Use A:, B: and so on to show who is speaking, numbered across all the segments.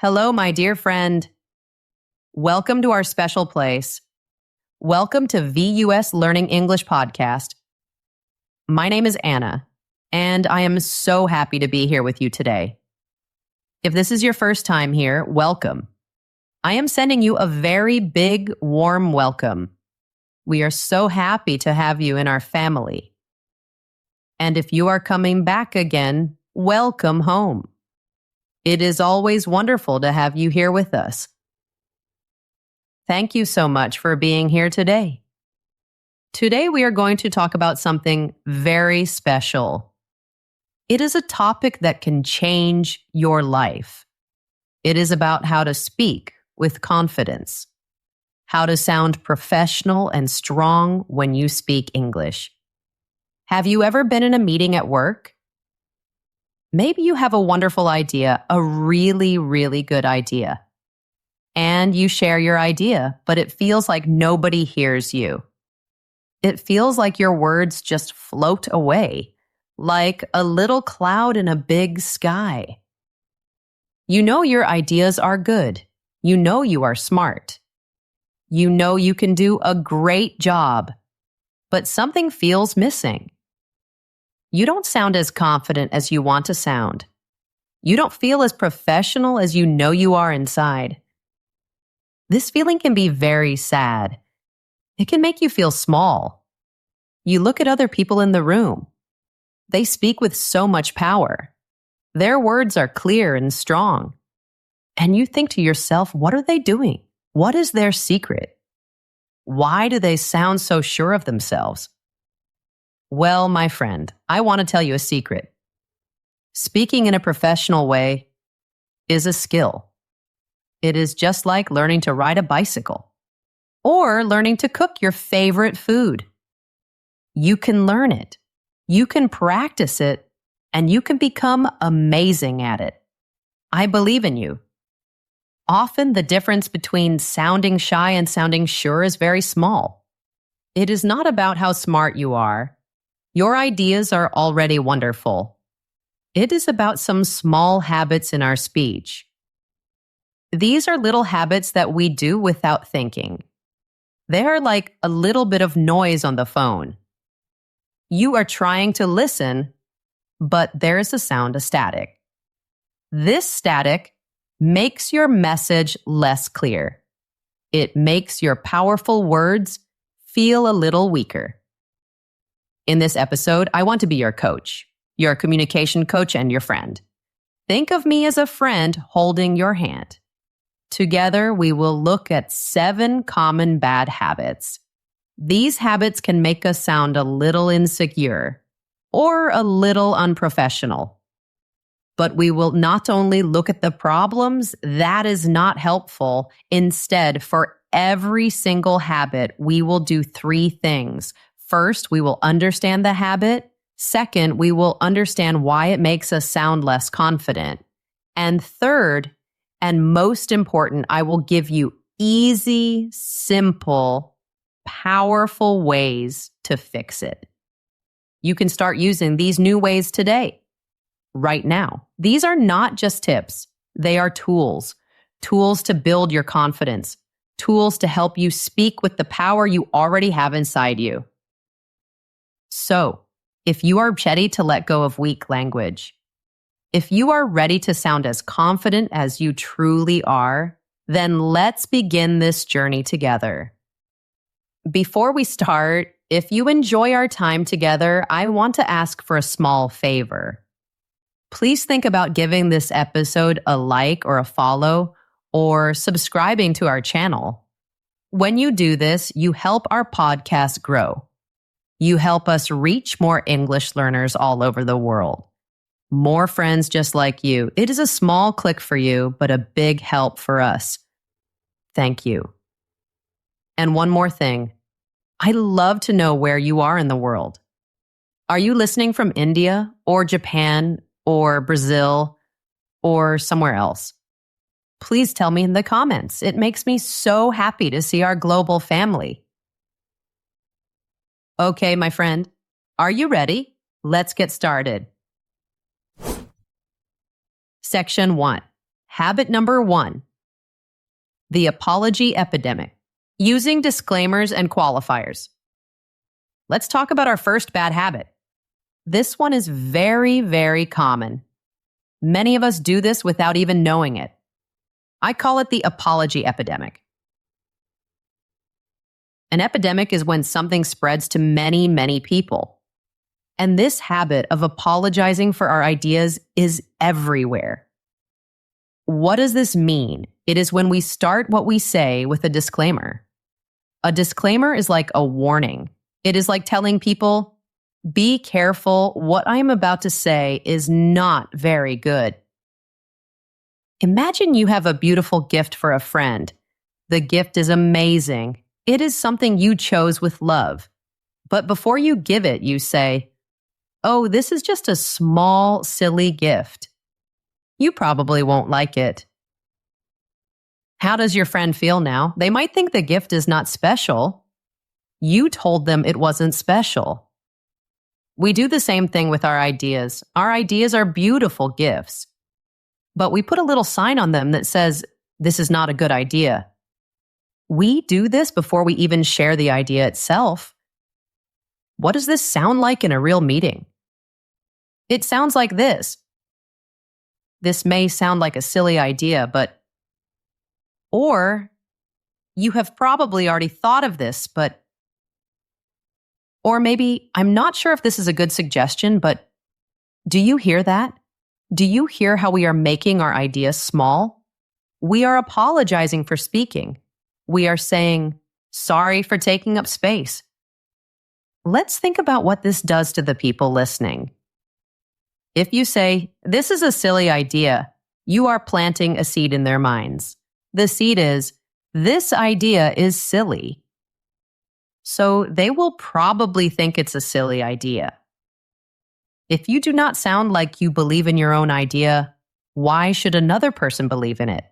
A: Hello, my dear friend. Welcome to our special place. Welcome to VUS Learning English Podcast. My name is Anna, and I am so happy to be here with you today. If this is your first time here, welcome. I am sending you a very big, warm welcome. We are so happy to have you in our family. And if you are coming back again, welcome home. It is always wonderful to have you here with us. Thank you so much for being here today. Today we are going to talk about something very special. It is a topic that can change your life. It is about how to speak with confidence, how to sound professional and strong when you speak English. Have you ever been in a meeting at work? Maybe you have a wonderful idea, a really, really good idea. And you share your idea, but it feels like nobody hears you. It feels like your words just float away, like a little cloud in a big sky. You know your ideas are good. You know you are smart. You know you can do a great job, but something feels missing. You don't sound as confident as you want to sound. You don't feel as professional as you know you are inside. This feeling can be very sad. It can make you feel small. You look at other people in the room. They speak with so much power. Their words are clear and strong. And you think to yourself, what are they doing? What is their secret? Why do they sound so sure of themselves? Well, my friend, I want to tell you a secret. Speaking in a professional way is a skill. It is just like learning to ride a bicycle or learning to cook your favorite food. You can learn it, you can practice it, and you can become amazing at it. I believe in you. Often the difference between sounding shy and sounding sure is very small. It is not about how smart you are. Your ideas are already wonderful. It is about some small habits in our speech. These are little habits that we do without thinking. They are like a little bit of noise on the phone. You are trying to listen, but there is a sound of static. This static makes your message less clear. It makes your powerful words feel a little weaker. In this episode, I want to be your coach, your communication coach and your friend. Think of me as a friend holding your hand. Together, we will look at 7 common bad habits. These habits can make us sound a little insecure or a little unprofessional. But we will not only look at the problems, that is not helpful. Instead, for every single habit, we will do 3 things. First, we will understand the habit. Second, we will understand why it makes us sound less confident. And third, and most important, I will give you easy, simple, powerful ways to fix it. You can start using these new ways today, right now. These are not just tips. They are tools. Tools to build your confidence. Tools to help you speak with the power you already have inside you. So, if you are ready to let go of weak language, if you are ready to sound as confident as you truly are, then let's begin this journey together. Before we start, if you enjoy our time together, I want to ask for a small favor. Please think about giving this episode a like or a follow or subscribing to our channel. When you do this, you help our podcast grow. You help us reach more English learners all over the world. More friends just like you. It is a small click for you, but a big help for us. Thank you. And one more thing. I'd love to know where you are in the world. Are you listening from India or Japan or Brazil or somewhere else? Please tell me in the comments. It makes me so happy to see our global family. Okay, my friend, are you ready? Let's get started. Section 1. Habit number 1, the apology epidemic, using disclaimers and qualifiers. Let's talk about our first bad habit. This one is very, very common. Many of us do this without even knowing it. I call it the apology epidemic. An epidemic is when something spreads to many, many people. And this habit of apologizing for our ideas is everywhere. What does this mean? It is when we start what we say with a disclaimer. A disclaimer is like a warning. It is like telling people, be careful, what I am about to say is not very good. Imagine you have a beautiful gift for a friend. The gift is amazing. It is something you chose with love. But before you give it, you say, oh, this is just a small, silly gift. You probably won't like it. How does your friend feel now? They might think the gift is not special. You told them it wasn't special. We do the same thing with our ideas. Our ideas are beautiful gifts. But we put a little sign on them that says, this is not a good idea. We do this before we even share the idea itself. What does this sound like in a real meeting? It sounds like this. This may sound like a silly idea, or you have probably already thought of this, or maybe, I'm not sure if this is a good suggestion, but do you hear that? Do you hear how we are making our idea small? We are apologizing for speaking. We are saying, sorry for taking up space. Let's think about what this does to the people listening. If you say, this is a silly idea, you are planting a seed in their minds. The seed is, this idea is silly. So they will probably think it's a silly idea. If you do not sound like you believe in your own idea, why should another person believe in it?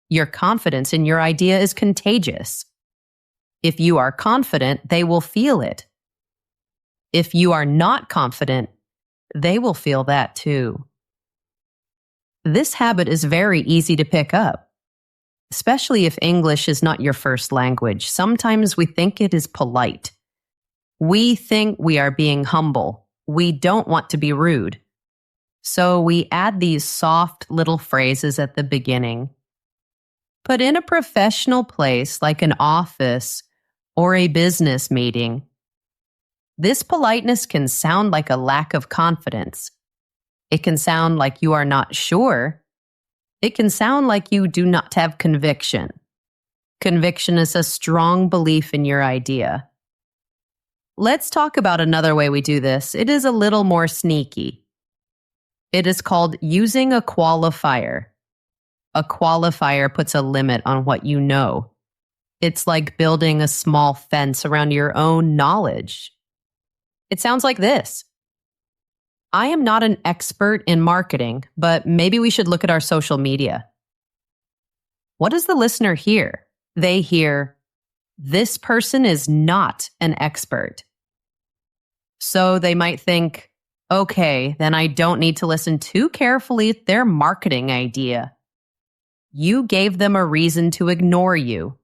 A: Your confidence in your idea is contagious. If you are confident, they will feel it. If you are not confident, they will feel that too. This habit is very easy to pick up, especially if English is not your first language. Sometimes we think it is polite. We think we are being humble. We don't want to be rude. So we add these soft little phrases at the beginning. But in a professional place like an office or a business meeting, this politeness can sound like a lack of confidence. It can sound like you are not sure. It can sound like you do not have conviction. Conviction is a strong belief in your idea. Let's talk about another way we do this. It is a little more sneaky. It is called using a qualifier. A qualifier puts a limit on what you know. It's like building a small fence around your own knowledge. It sounds like this. I am not an expert in marketing, but maybe we should look at our social media. What does the listener hear? They hear, this person is not an expert. So they might think, okay, then I don't need to listen too carefully to their marketing idea. You gave them a reason to ignore you.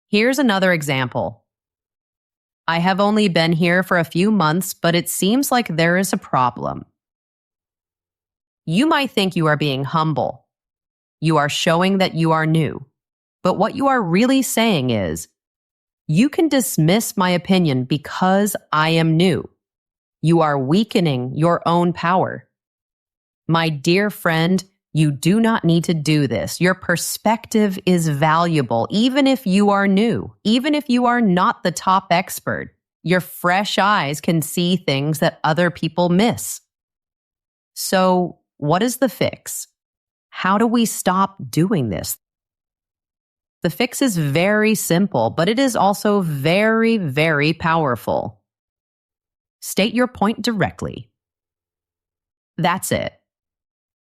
A: Here's another example. I have only been here for a few months, but it seems like there is a problem. You might think you are being humble. You are showing that you are new. But what you are really saying is, you can dismiss my opinion because I am new. You are weakening your own power. My dear friend, you do not need to do this. Your perspective is valuable, even if you are new, even if you are not the top expert. Your fresh eyes can see things that other people miss. So, what is the fix? How do we stop doing this? The fix is very simple, but it is also very, very powerful. State your point directly. That's it.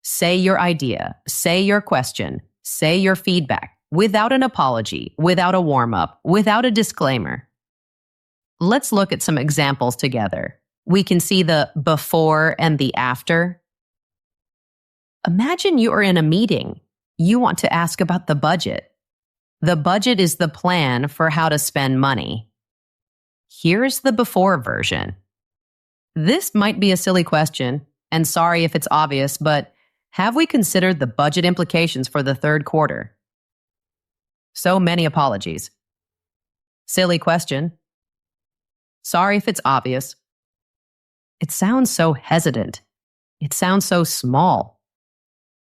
A: Say your idea, say your question, say your feedback, without an apology, without a warm-up, without a disclaimer. Let's look at some examples together. We can see the before and the after. Imagine you are in a meeting. You want to ask about the budget. The budget is the plan for how to spend money. Here's the before version. This might be a silly question, and sorry if it's obvious, but have we considered the budget implications for the third quarter? So many apologies. Silly question. Sorry if it's obvious. It sounds so hesitant. It sounds so small.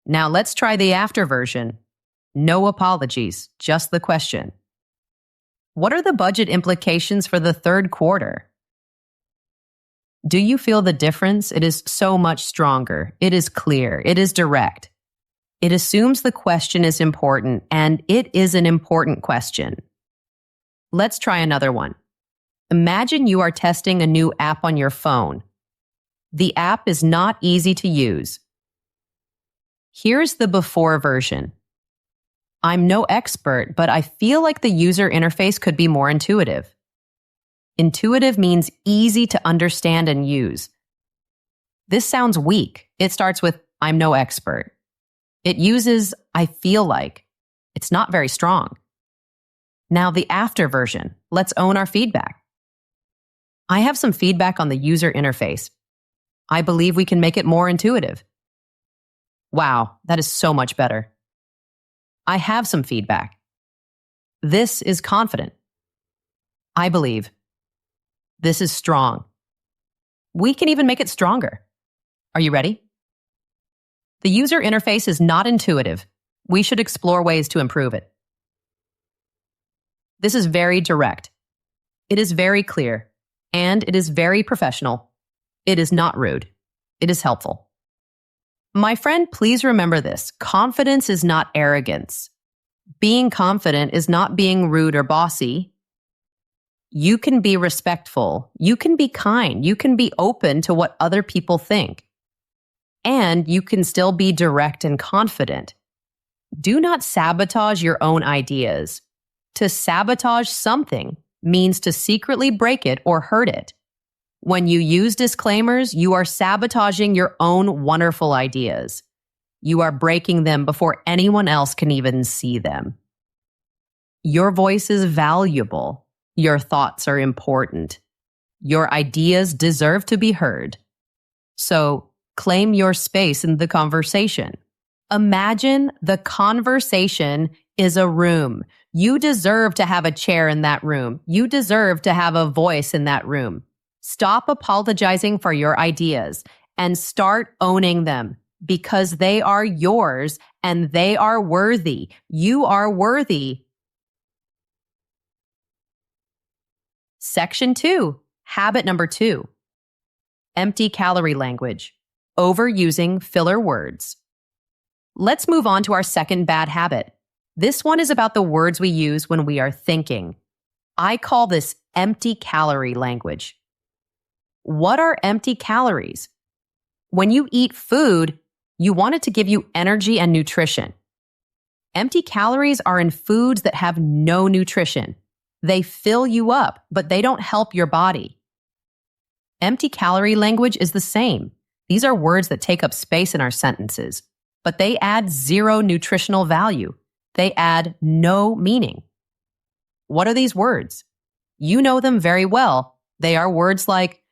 A: Now let's try the after version. No apologies, just the question. What are the budget implications for the third quarter? Do you feel the difference? It is so much stronger. It is clear. It is direct. It assumes the question is important, and it is an important question. Let's try another one. Imagine you are testing a new app on your phone. The app is not easy to use. Here's the before version. I'm no expert, but I feel like the user interface could be more intuitive. Intuitive means easy to understand and use. This sounds weak. It starts with, I'm no expert. It uses, I feel like. It's not very strong. Now the after version. Let's own our feedback. I have some feedback on the user interface. I believe we can make it more intuitive. Wow, that is so much better. I have some feedback. This is confident. I believe. This is strong. We can even make it stronger. Are you ready? The user interface is not intuitive. We should explore ways to improve it. This is very direct. It is very clear. And it is very professional. It is not rude. It is helpful. My friend, please remember this. Confidence is not arrogance. Being confident is not being rude or bossy. You can be respectful. You can be kind. You can be open to what other people think. And you can still be direct and confident. Do not sabotage your own ideas. To sabotage something means to secretly break it or hurt it. When you use disclaimers, you are sabotaging your own wonderful ideas. You are breaking them before anyone else can even see them. Your voice is valuable. Your thoughts are important. Your ideas deserve to be heard. So, claim your space in the conversation. Imagine the conversation is a room. You deserve to have a chair in that room. You deserve to have a voice in that room. Stop apologizing for your ideas and start owning them because they are yours and they are worthy. You are worthy. Section 2, habit number 2. Empty calorie language. Overusing filler words. Let's move on to our second bad habit. This one is about the words we use when we are thinking. I call this empty calorie language. What are empty calories? When you eat food, you want it to give you energy and nutrition. Empty calories are in foods that have no nutrition. They fill you up, but they don't help your body. Empty calorie language is the same. These are words that take up space in our sentences, but they add zero nutritional value. They add no meaning. What are these words? You know them very well. They are words like,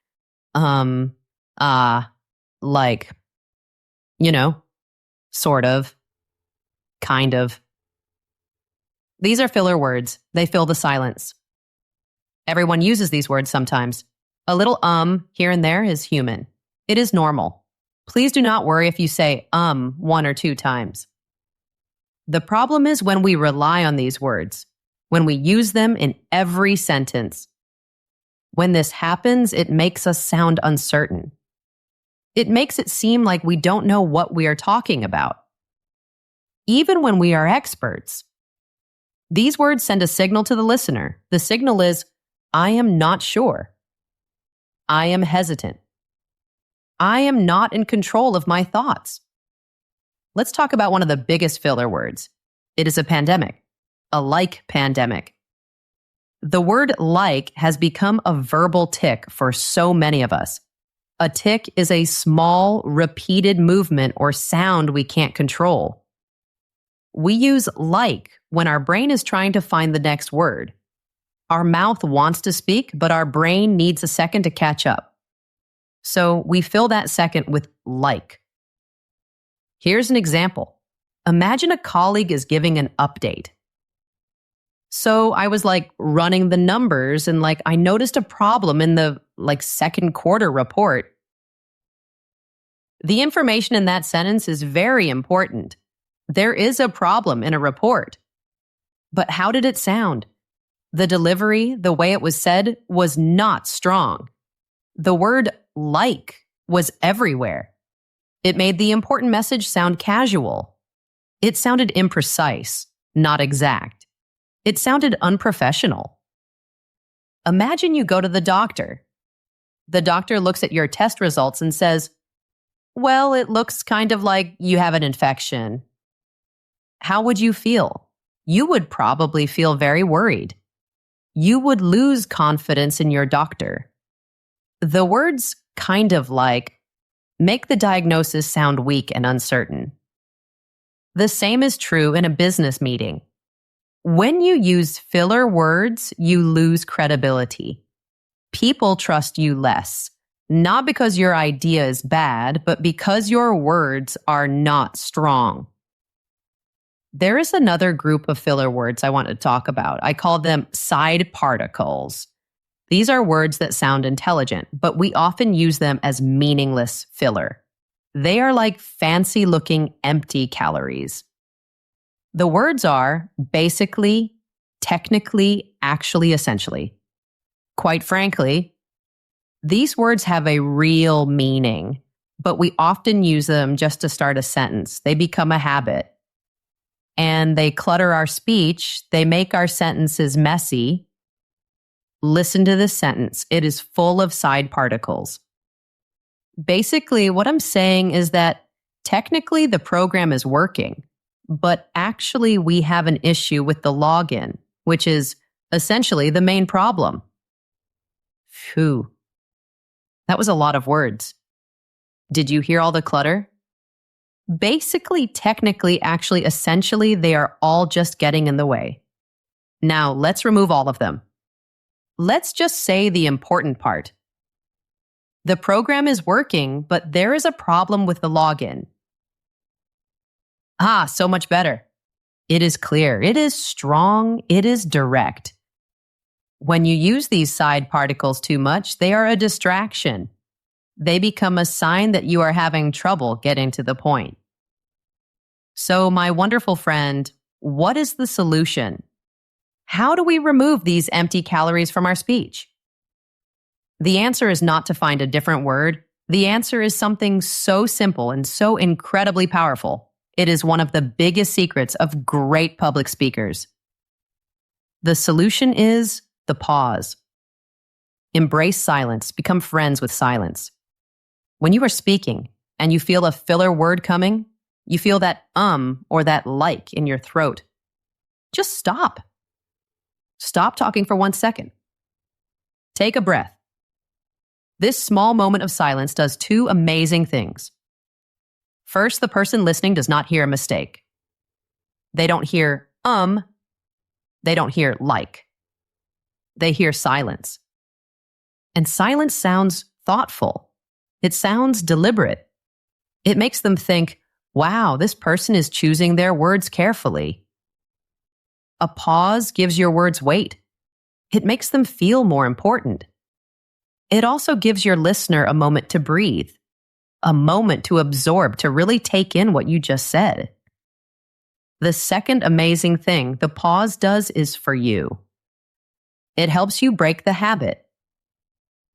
A: like, sort of, kind of. These are filler words. They fill the silence. Everyone uses these words sometimes. A little here and there is human. It is normal. Please do not worry if you say one or two times. The problem is when we rely on these words, when we use them in every sentence. When this happens, it makes us sound uncertain. It makes it seem like we don't know what we are talking about. Even when we are experts. These words send a signal to the listener. The signal is, I am not sure. I am hesitant. I am not in control of my thoughts. Let's talk about one of the biggest filler words. It is a pandemic, a like pandemic. The word like has become a verbal tick for so many of us. A tic is a small, repeated movement or sound we can't control. We use like when our brain is trying to find the next word. Our mouth wants to speak, but our brain needs a second to catch up. So we fill that second with like. Here's an example. Imagine a colleague is giving an update. So I was running the numbers and I noticed a problem in the second quarter report. The information in that sentence is very important. There is a problem in a report. But how did it sound? The delivery, the way it was said, was not strong. The word like was everywhere. It made the important message sound casual. It sounded imprecise, not exact. It sounded unprofessional. Imagine you go to the doctor. The doctor looks at your test results and says, "Well, it looks kind of like you have an infection." How would you feel? You would probably feel very worried. You would lose confidence in your doctor. The words kind of like make the diagnosis sound weak and uncertain. The same is true in a business meeting. When you use filler words, you lose credibility. People trust you less, not because your idea is bad, but because your words are not strong. There is another group of filler words I want to talk about. I call them side particles. These are words that sound intelligent, but we often use them as meaningless filler. They are like fancy-looking empty calories. The words are basically, technically, actually, essentially. Quite frankly, these words have a real meaning, but we often use them just to start a sentence. They become a habit. And they clutter our speech. They make our sentences messy. Listen to this sentence. It is full of side particles. Basically, what I'm saying is that technically the program is working, but actually we have an issue with the login, which is essentially the main problem. Phew. That was a lot of words. Did you hear all the clutter? Basically, technically, actually, essentially, they are all just getting in the way. Now, let's remove all of them. Let's just say the important part. The program is working, but there is a problem with the login. So much better. It is clear. It is strong. It is direct. When you use these side particles too much, they are a distraction. They become a sign that you are having trouble getting to the point. So, my wonderful friend, what is the solution? How do we remove these empty calories from our speech? The answer is not to find a different word. The answer is something so simple and so incredibly powerful. It is one of the biggest secrets of great public speakers. The solution is the pause. Embrace silence. Become friends with silence. When you are speaking and you feel a filler word coming, you feel that or that like in your throat, just stop. Stop talking for 1 second. Take a breath. This small moment of silence does two amazing things. First, the person listening does not hear a mistake. They don't hear they don't hear like. They hear silence. And silence sounds thoughtful. It sounds deliberate. It makes them think, wow, this person is choosing their words carefully. A pause gives your words weight. It makes them feel more important. It also gives your listener a moment to breathe, a moment to absorb, to really take in what you just said. The second amazing thing the pause does is for you. It helps you break the habit.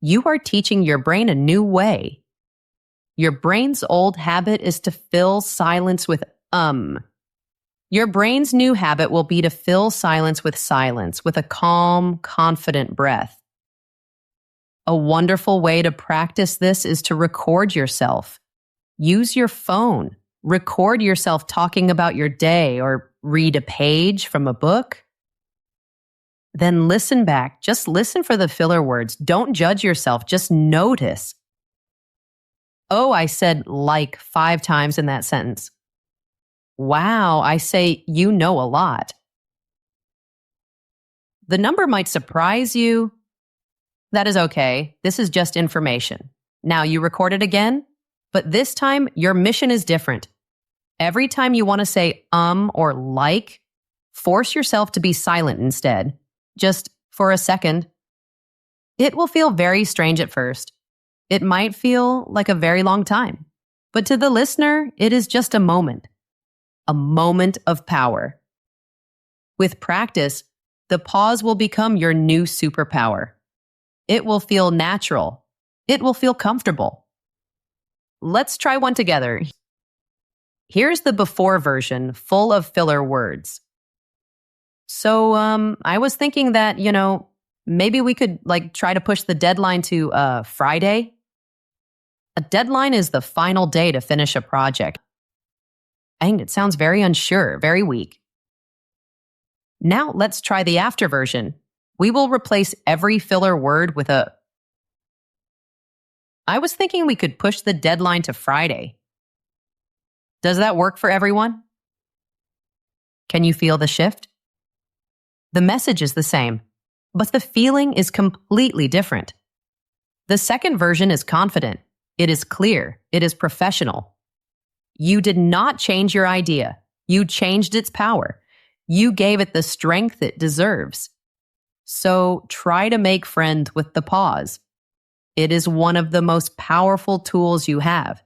A: You are teaching your brain a new way. Your brain's old habit is to fill silence with Your brain's new habit will be to fill silence, with a calm, confident breath. A wonderful way to practice this is to record yourself. Use your phone. Record yourself talking about your day or read a page from a book. Then listen back. Just listen for the filler words. Don't judge yourself. Just notice. Oh, I said like 5 times in that sentence. Wow, I say you know a lot. The number might surprise you. That is okay. This is just information. Now you record it again, but this time your mission is different. Every time you want to say or like, force yourself to be silent instead, just for a second. It will feel very strange at first. It might feel like a very long time, but to the listener, it is just a moment of power. With practice, the pause will become your new superpower. It will feel natural. It will feel comfortable. Let's try one together. Here's the before version, full of filler words. So, I was thinking that, maybe we could try to push the deadline to Friday. A deadline is the final day to finish a project. Dang, it sounds very unsure, very weak. Now let's try the after version. We will replace every filler word with a. I was thinking we could push the deadline to Friday. Does that work for everyone? Can you feel the shift? The message is the same, but the feeling is completely different. The second version is confident. It is clear. It is professional. You did not change your idea. You changed its power. You gave it the strength it deserves. So try to make friends with the pause. It is one of the most powerful tools you have.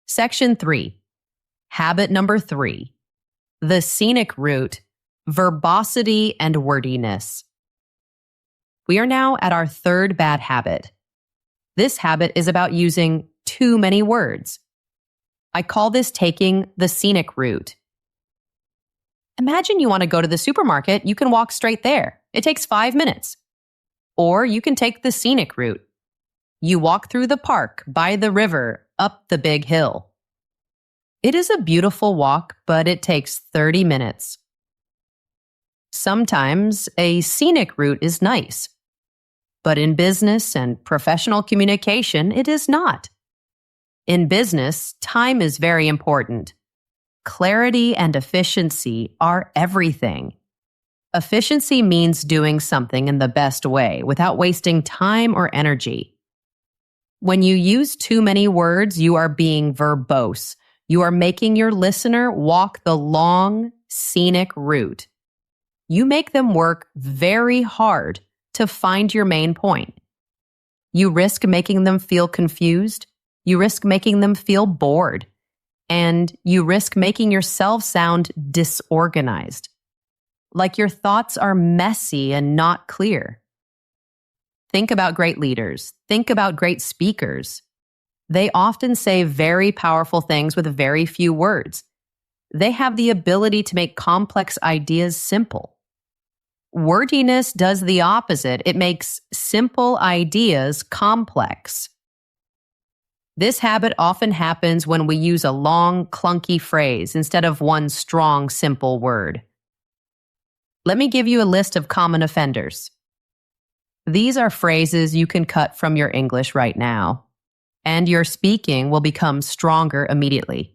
A: Section 3. Habit number 3. The scenic route, verbosity and wordiness. We are now at our third bad habit. This habit is about using too many words. I call this taking the scenic route. Imagine you want to go to the supermarket, you can walk straight there. It takes 5 minutes. Or you can take the scenic route. You walk through the park, by the river, up the big hill. It is a beautiful walk, but it takes 30 minutes. Sometimes a scenic route is nice, but in business and professional communication, it is not. In business, time is very important. Clarity and efficiency are everything. Efficiency means doing something in the best way without wasting time or energy. When you use too many words, you are being verbose. You are making your listener walk the long, scenic route. You make them work very hard to find your main point. You risk making them feel confused. You risk making them feel bored. And you risk making yourself sound disorganized, like your thoughts are messy and not clear. Think about great leaders. Think about great speakers. They often say very powerful things with very few words. They have the ability to make complex ideas simple. Wordiness does the opposite. It makes simple ideas complex. This habit often happens when we use a long, clunky phrase instead of one strong, simple word. Let me give you a list of common offenders. These are phrases you can cut from your English right now, and your speaking will become stronger immediately.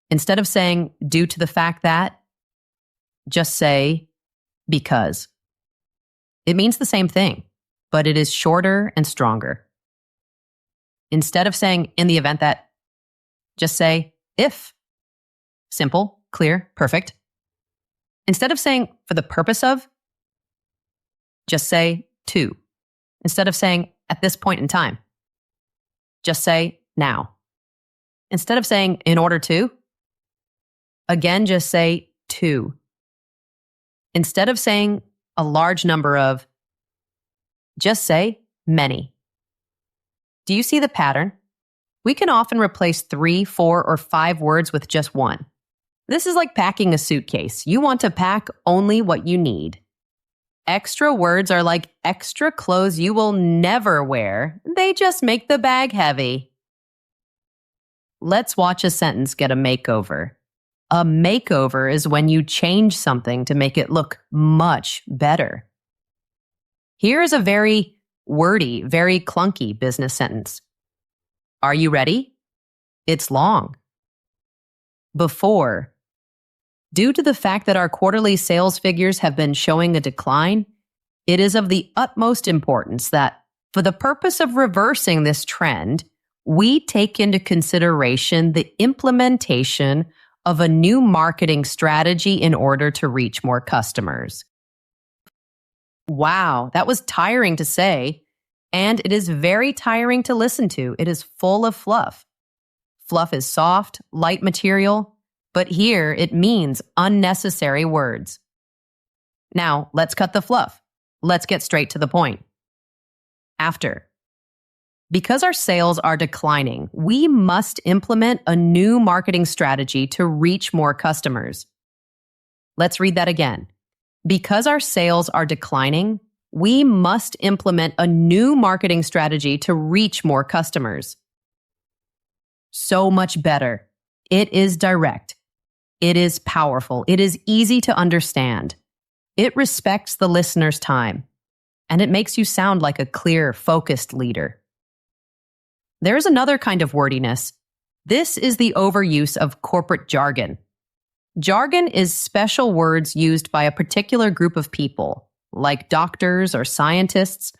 A: Instead of saying, due to the fact that, just say, because. It means the same thing, but it is shorter and stronger. Instead of saying, in the event that, just say, if. Simple, clear, perfect. Instead of saying, for the purpose of, just say, to. Instead of saying, at this point in time, just say, now. Instead of saying, in order to, again, just say, to. Instead of saying, a large number of, just say, many. Do you see the pattern? We can often replace 3, 4, or 5 words with just one. This is like packing a suitcase. You want to pack only what you need. Extra words are like extra clothes you will never wear. They just make the bag heavy. Let's watch a sentence get a makeover. A makeover is when you change something to make it look much better. Here is a very wordy, very clunky business sentence. Are you ready? It's long. Before. Due to the fact that our quarterly sales figures have been showing a decline, it is of the utmost importance that, for the purpose of reversing this trend, we take into consideration the implementation of a new marketing strategy in order to reach more customers. Wow, that was tiring to say, and it is very tiring to listen to. It is full of fluff. Fluff is soft, light material, but here it means unnecessary words. Now, let's cut the fluff. Let's get straight to the point. After. Because our sales are declining, we must implement a new marketing strategy to reach more customers. Let's read that again. Because our sales are declining, we must implement a new marketing strategy to reach more customers. So much better. It is direct. It is powerful. It is easy to understand. It respects the listener's time, and it makes you sound like a clear, focused leader. There's another kind of wordiness. This is the overuse of corporate jargon. Jargon is special words used by a particular group of people, like doctors or scientists,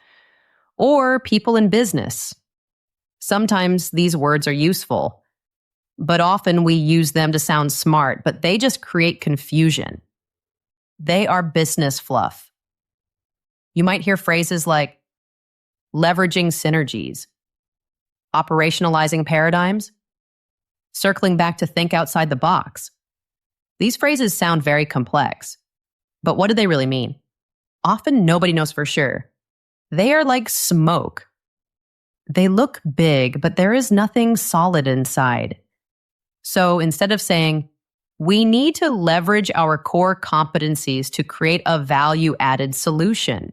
A: or people in business. Sometimes these words are useful, but often we use them to sound smart, but they just create confusion. They are business fluff. You might hear phrases like leveraging synergies, operationalizing paradigms, circling back to think outside the box. These phrases sound very complex, but what do they really mean? Often nobody knows for sure. They are like smoke. They look big, but there is nothing solid inside. So instead of saying, we need to leverage our core competencies to create a value-added solution.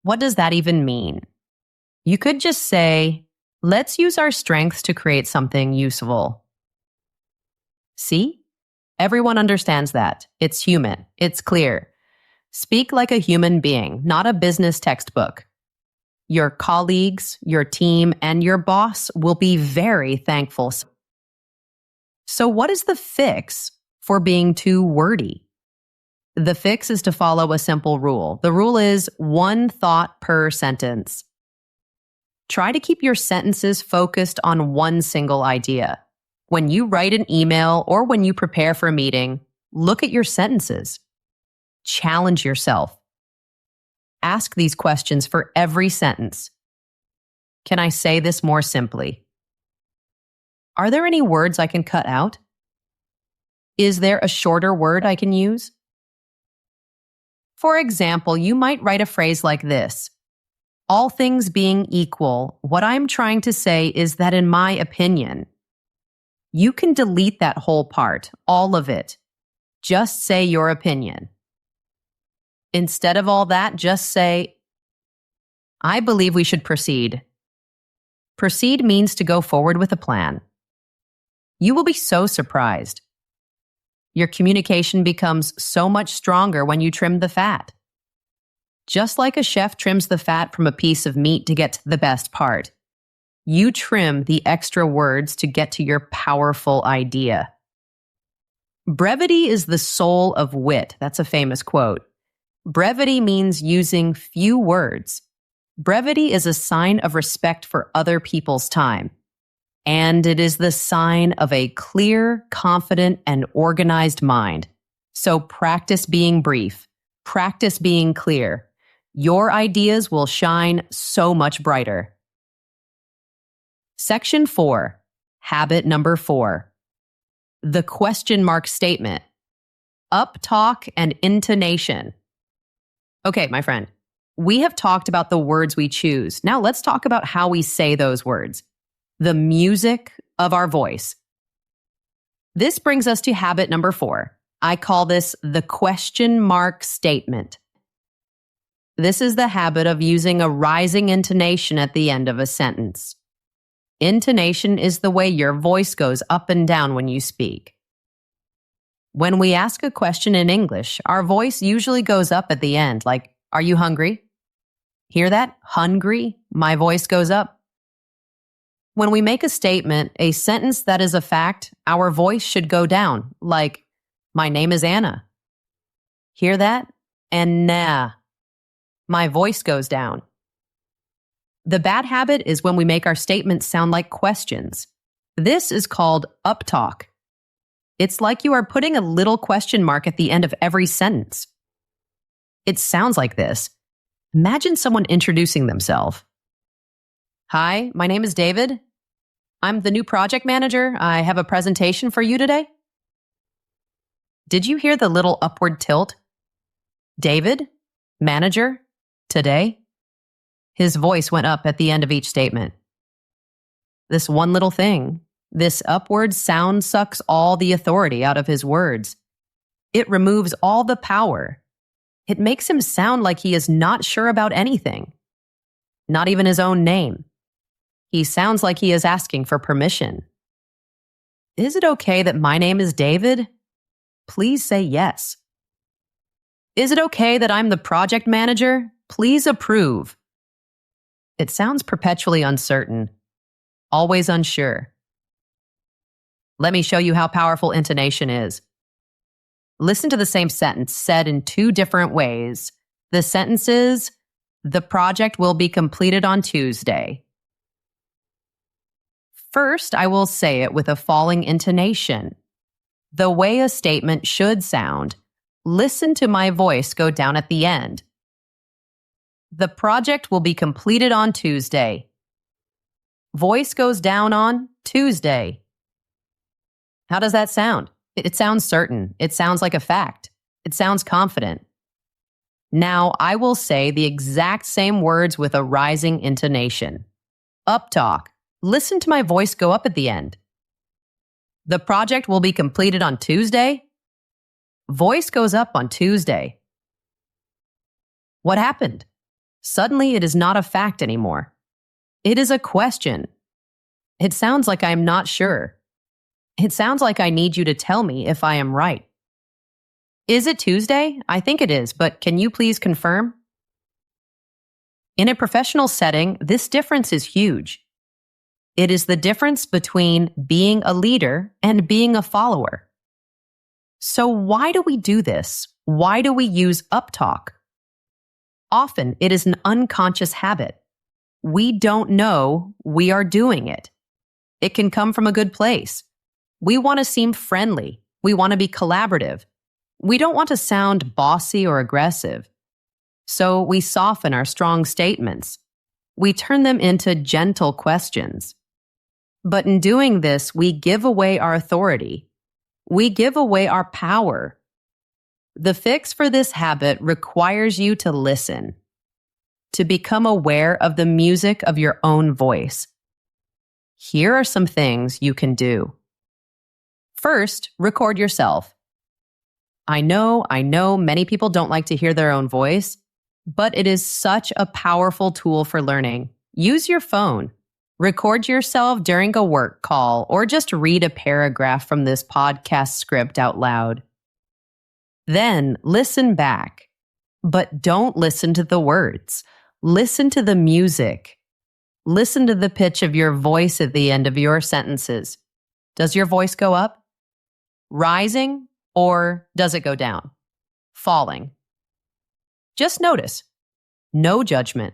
A: What does that even mean? You could just say, let's use our strengths to create something useful. See? Everyone understands that. It's human. It's clear. Speak like a human being, not a business textbook. Your colleagues, your team, and your boss will be very thankful. So what is the fix for being too wordy? The fix is to follow a simple rule. The rule is one thought per sentence. Try to keep your sentences focused on one single idea. When you write an email or when you prepare for a meeting, look at your sentences. Challenge yourself. Ask these questions for every sentence. Can I say this more simply? Are there any words I can cut out? Is there a shorter word I can use? For example, you might write a phrase like this. All things being equal, what I'm trying to say is that in my opinion, you can delete that whole part, all of it. Just say your opinion. Instead of all that, just say, I believe we should proceed. Proceed means to go forward with a plan. You will be so surprised. Your communication becomes so much stronger when you trim the fat. Just like a chef trims the fat from a piece of meat to get to the best part, you trim the extra words to get to your powerful idea. Brevity is the soul of wit. That's a famous quote. Brevity means using few words. Brevity is a sign of respect for other people's time. And it is the sign of a clear, confident, and organized mind. So practice being brief. Practice being clear. Your ideas will shine so much brighter. Section 4. Habit number 4. The question mark statement. Uptalk and intonation. Okay, my friend, we have talked about the words we choose. Now let's talk about how we say those words. The music of our voice. This brings us to habit number 4. I call this the question mark statement. This is the habit of using a rising intonation at the end of a sentence. Intonation is the way your voice goes up and down when you speak. When we ask a question in English, our voice usually goes up at the end, like, are you hungry? Hear that? Hungry? My voice goes up. When we make a statement, a sentence that is a fact, our voice should go down, like, my name is Anna. Hear that? And nah. My voice goes down. The bad habit is when we make our statements sound like questions. This is called uptalk. It's like you are putting a little question mark at the end of every sentence. It sounds like this. Imagine someone introducing themselves. Hi, my name is David. I'm the new project manager. I have a presentation for you today. Did you hear the little upward tilt? David, manager, today? His voice went up at the end of each statement. This one little thing, this upward sound sucks all the authority out of his words. It removes all the power. It makes him sound like he is not sure about anything, not even his own name. He sounds like he is asking for permission. Is it okay that my name is David? Please say yes. Is it okay that I'm the project manager? Please approve. It sounds perpetually uncertain, always unsure. Let me show you how powerful intonation is. Listen to the same sentence said in two different ways. The sentence is, the project will be completed on Tuesday. First, I will say it with a falling intonation. The way a statement should sound. Listen to my voice go down at the end. The project will be completed on Tuesday. Voice goes down on Tuesday. How does that sound? It sounds certain. It sounds like a fact. It sounds confident. Now, I will say the exact same words with a rising intonation. Uptalk. Listen to my voice go up at the end. The project will be completed on Tuesday. Voice goes up on Tuesday. What happened? Suddenly, it is not a fact anymore. It is a question. It sounds like I am not sure. It sounds like I need you to tell me if I am right. Is it Tuesday? I think it is, but can you please confirm? In a professional setting, this difference is huge. It is the difference between being a leader and being a follower. So why do we do this? Why do we use uptalk? Often, it is an unconscious habit. We don't know we are doing it. It can come from a good place. We want to seem friendly. We want to be collaborative. We don't want to sound bossy or aggressive. So we soften our strong statements. We turn them into gentle questions. But in doing this, we give away our authority. We give away our power. The fix for this habit requires you to listen, to become aware of the music of your own voice. Here are some things you can do. First, record yourself. I know many people don't like to hear their own voice, but it is such a powerful tool for learning. Use your phone. Record yourself during a work call or just read a paragraph from this podcast script out loud. Then listen back, but don't listen to the words. Listen to the music. Listen to the pitch of your voice at the end of your sentences. Does your voice go up? Rising, or does it go down? Falling? Just notice. No judgment,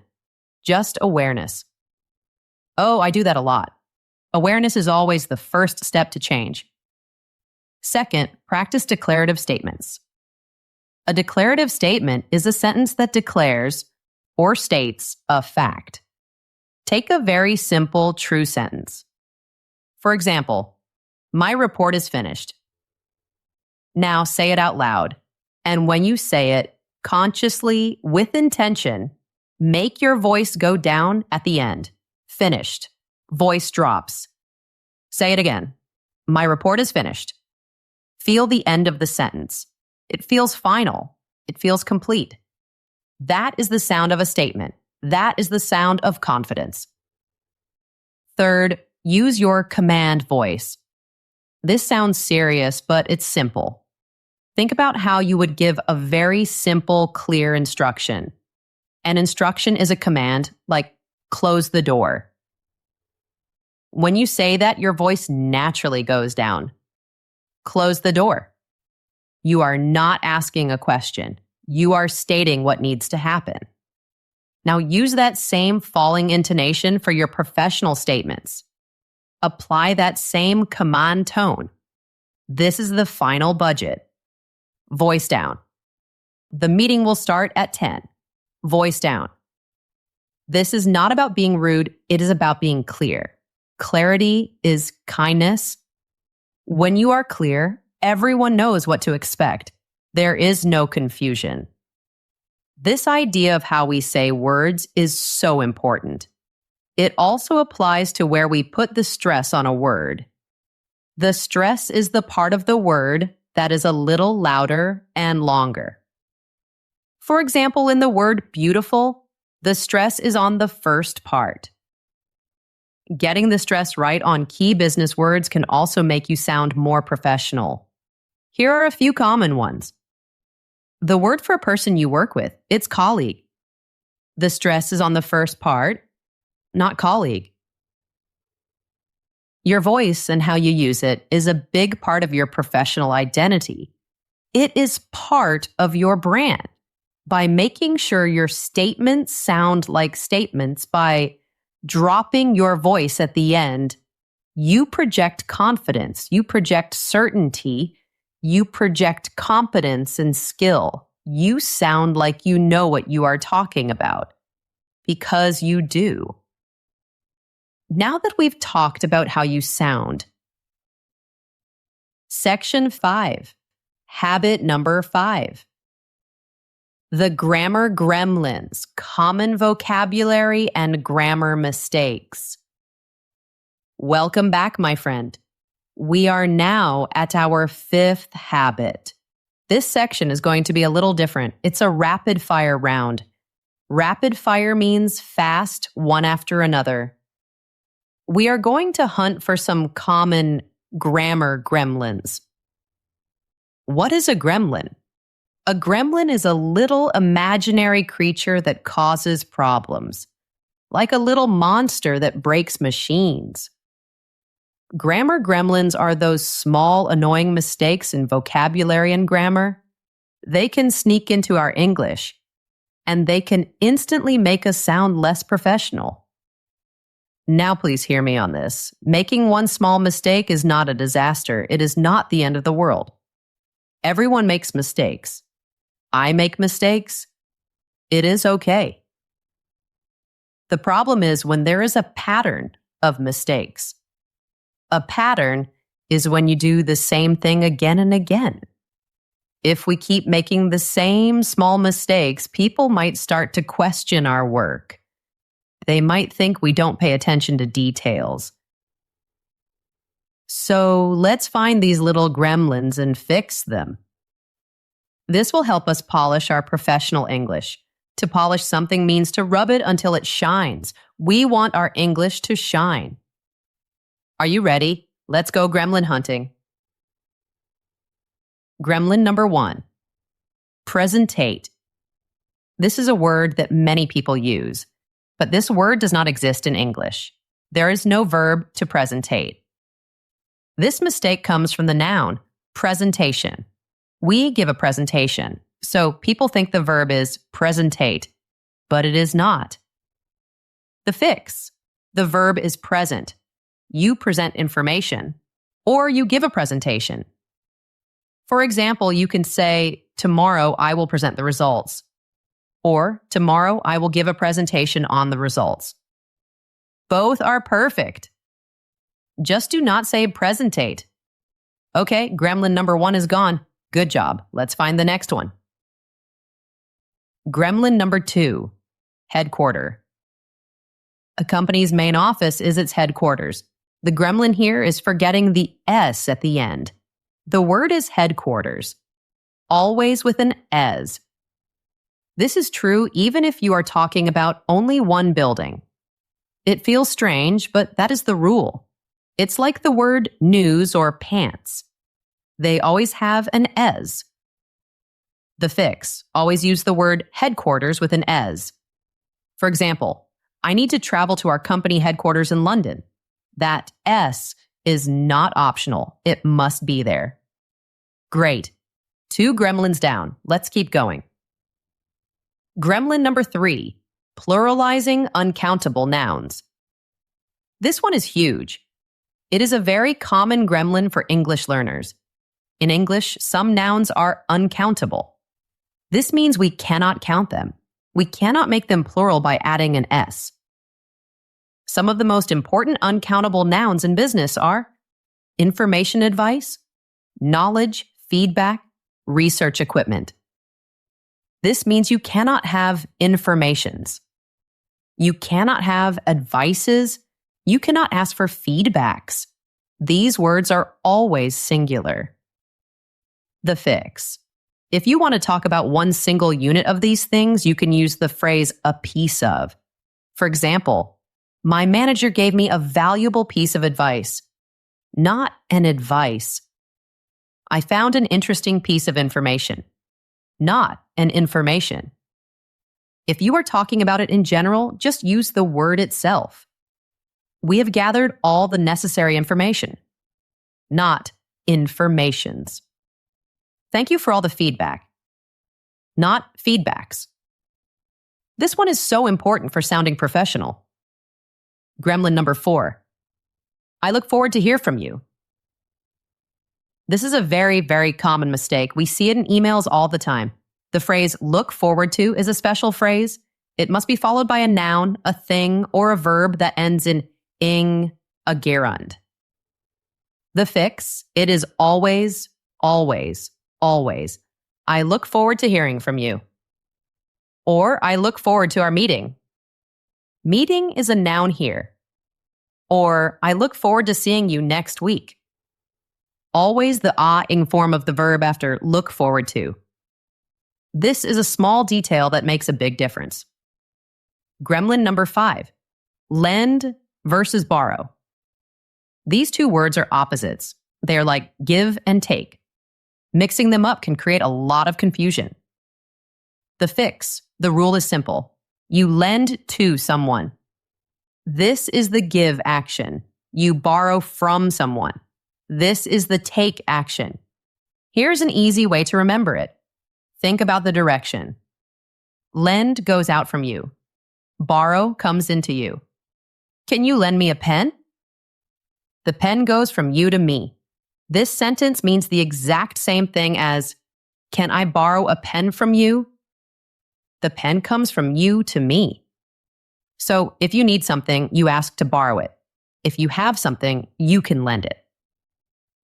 A: just awareness. Oh, I do that a lot. Awareness is always the first step to change. Second, practice declarative statements. A declarative statement is a sentence that declares or states a fact. Take a very simple, true sentence. For example, my report is finished. Now say it out loud. And when you say it, consciously, with intention, make your voice go down at the end. Finished. Voice drops. Say it again. My report is finished. Feel the end of the sentence. It feels final. It feels complete. That is the sound of a statement. That is the sound of confidence. Third, use your command voice. This sounds serious, but it's simple. Think about how you would give a very simple, clear instruction. An instruction is a command, like close the door. When you say that, your voice naturally goes down. Close the door. You are not asking a question. You are stating what needs to happen. Now use that same falling intonation for your professional statements. Apply that same command tone. This is the final budget. Voice down. The meeting will start at 10. Voice down. This is not about being rude. It is about being clear. Clarity is kindness. When you are clear, everyone knows what to expect. There is no confusion. This idea of how we say words is so important. It also applies to where we put the stress on a word. The stress is the part of the word that is a little louder and longer. For example, in the word beautiful, the stress is on the first part. Getting the stress right on key business words can also make you sound more professional. Here are a few common ones. The word for a person you work with, it's colleague. The stress is on the first part, not colleague. Your voice and how you use it is a big part of your professional identity. It is part of your brand. By making sure your statements sound like statements, by dropping your voice at the end, you project confidence, you project certainty, you project competence and skill. You sound like you know what you are talking about, because you do. Now that we've talked about how you sound, Section 5, habit number 5. The grammar gremlins, common vocabulary and grammar mistakes. Welcome back, my friend. We are now at our 5th habit. This section is going to be a little different. It's a rapid fire round. Rapid fire means fast, one after another. We are going to hunt for some common grammar gremlins. What is a gremlin? A gremlin is a little imaginary creature that causes problems, like a little monster that breaks machines. Grammar gremlins are those small, annoying mistakes in vocabulary and grammar. They can sneak into our English, and they can instantly make us sound less professional. Now please hear me on this. Making one small mistake is not a disaster. It is not the end of the world. Everyone makes mistakes. I make mistakes. It is okay. The problem is when there is a pattern of mistakes. A pattern is when you do the same thing again and again. If we keep making the same small mistakes, people might start to question our work. They might think we don't pay attention to details. So let's find these little gremlins and fix them. This will help us polish our professional English. To polish something means to rub it until it shines. We want our English to shine. Are you ready? Let's go gremlin hunting. Gremlin number 1. Presentate. This is a word that many people use, but this word does not exist in English. There is no verb to presentate. This mistake comes from the noun, presentation. We give a presentation, so people think the verb is presentate, but it is not. The fix. The verb is present. You present information, or you give a presentation. For example, you can say, tomorrow I will present the results, or tomorrow I will give a presentation on the results. Both are perfect. Just do not say presentate. Okay, gremlin number 1 is gone. Good job. Let's find the next one. Gremlin number 2, headquarter. A company's main office is its headquarters. The gremlin here is forgetting the S at the end. The word is headquarters, always with an S. This is true even if you are talking about only one building. It feels strange, but that is the rule. It's like the word news or pants. They always have an S. The fix. Always use the word headquarters with an S. For example, I need to travel to our company headquarters in London. That S is not optional. It must be there. Great. 2 gremlins down. Let's keep going. Gremlin number 3, pluralizing uncountable nouns. This one is huge. It is a very common gremlin for English learners. In English, some nouns are uncountable. This means we cannot count them. We cannot make them plural by adding an S. Some of the most important uncountable nouns in business are information advice, knowledge, feedback, research equipment. This means you cannot have informations. You cannot have advices. You cannot ask for feedbacks. These words are always singular. The fix. If you want to talk about one single unit of these things, you can use the phrase a piece of. For example, my manager gave me a valuable piece of advice. Not an advice. I found an interesting piece of information. Not an information. If you are talking about it in general, just use the word itself. We have gathered all the necessary information. Not informations. Thank you for all the feedback. Not feedbacks. This one is so important for sounding professional. Gremlin number 4. I look forward to hear from you. This is a very, very common mistake. We see it in emails all the time. The phrase look forward to is a special phrase. It must be followed by a noun, a thing, or a verb that ends in ing, a gerund. The fix, it is always, always, always. I look forward to hearing from you. Or I look forward to our meeting. Meeting is a noun here. Or I look forward to seeing you next week. Always the ing form of the verb after look forward to. This is a small detail that makes a big difference. Gremlin number 5. Lend versus borrow. These 2 words are opposites. They are like give and take. Mixing them up can create a lot of confusion. The fix, the rule is simple. You lend to someone. This is the give action. You borrow from someone. This is the take action. Here's an easy way to remember it. Think about the direction. Lend goes out from you. Borrow comes into you. Can you lend me a pen? The pen goes from you to me. This sentence means the exact same thing as, can I borrow a pen from you? The pen comes from you to me. So if you need something, you ask to borrow it. If you have something, you can lend it.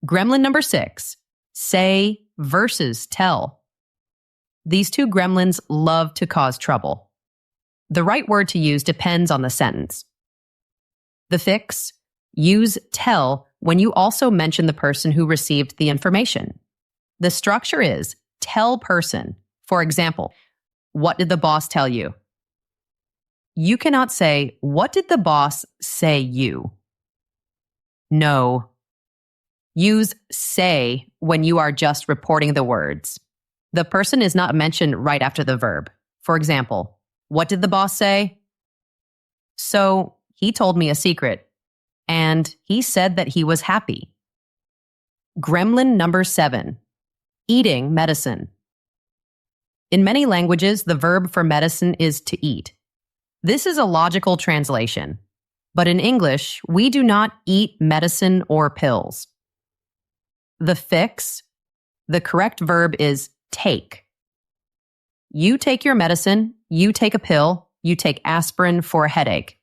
A: Gremlin number 6, say versus tell. These 2 gremlins love to cause trouble. The right word to use depends on the sentence. The fix, use tell when you also mention the person who received the information. The structure is tell person. For example, what did the boss tell you? You cannot say, what did the boss say you? No. Use say when you are just reporting the words. The person is not mentioned right after the verb. For example, what did the boss say? So, he told me a secret, and he said that he was happy. Gremlin number 7, eating medicine. In many languages, the verb for medicine is to eat. This is a logical translation, but in English, we do not eat medicine or pills. The fix, the correct verb is take. You take your medicine, you take a pill, you take aspirin for a headache.